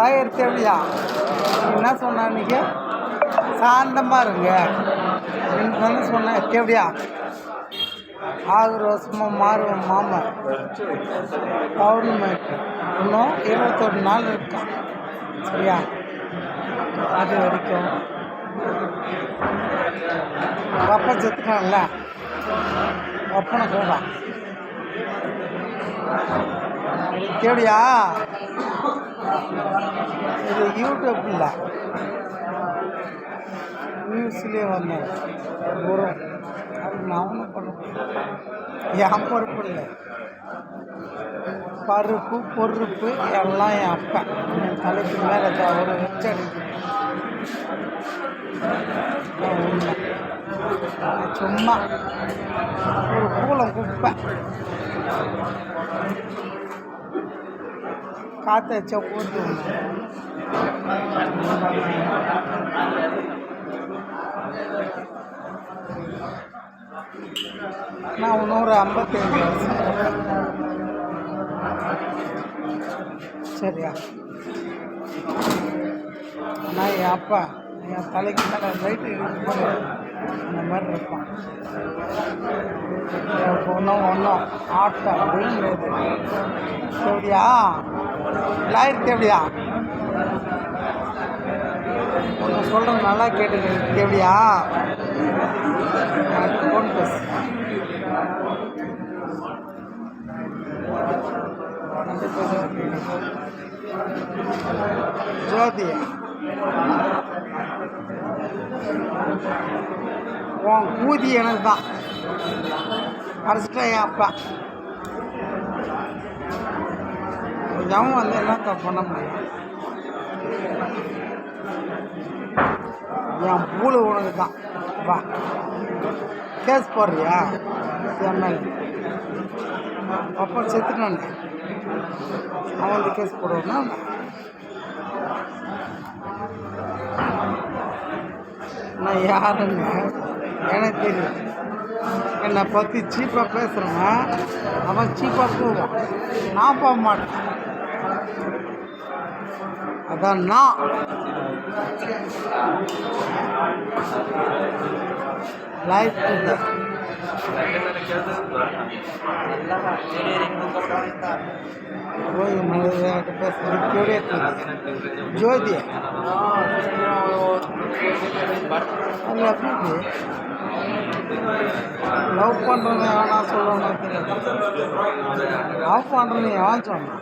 Lawyer எப்படியா என்ன சொன்ன அன்றைக்கி சாந்தமாக இருங்க அப்படின்னு தானே சொன்னேன். எப்படியா 6 வருஷமாக மாறுவோம் மாமன் பௌர்ணமிக்கு இன்னும் 21 நாள் இருக்கான். சரியா? அது வரைக்கும் அப்பா செத்துட்டான்ல, அப்பனை கூட எப்படியா இது யூடியூப்பில் நியூஸ்லேயே வந்தேன். ஒரு அது நான் ஒன்றும் பண்ண என் பொறுப்பு இல்லை. பருப்பு பொறுப்பு எல்லாம் என் அப்பா என் தலைக்கு மேலே ஒரு வச்சு அடிக்குது. உண்மை சும்மா ஒரு கூலம் குப்பை காற்று வச்சா போட்டு நான் இன்னொரு 55 வருஷம். சரியா? நான் என் அப்பா என் தலைக்கு மேலே லைட்டு அந்த மாதிரி இருப்பான். ஒன்றும் ஆட்டம் அப்படின்னு எப்படியா லாயிரத்து எப்படியா ஒன்று சொல்கிறேன், நல்லா கேட்டுங்க. எப்படியா ஃபோன் பேசு ஜோதி உன் ஊதி எனக்கு தான் அடிச்சிட்டா என் அப்பா. ஜவன் வந்து என்ன பண்ண முடியும்? என் பூலு உனக்கு தான். வா கேஸ் போடுறியா? எம்எல்ஏ அப்பா செத்துட்டானே, அவன் வந்து கேஸ் போடுவான்னா நான் யாருங்க எனக்கு தெரியும். என்னை பற்றி சீப்பாக பேசுகிறேன்னா அவன் சீப்பாக போவான், நான் போக மாட்டேன். அதான் நான் லைஃப் ஜோதி அது எப்படி லவ் பண்ணுறேன்னு எவனா சொல்லணும் தெரியாது. லவ் பண்ணுறேன்னு எவன் சொன்னான்?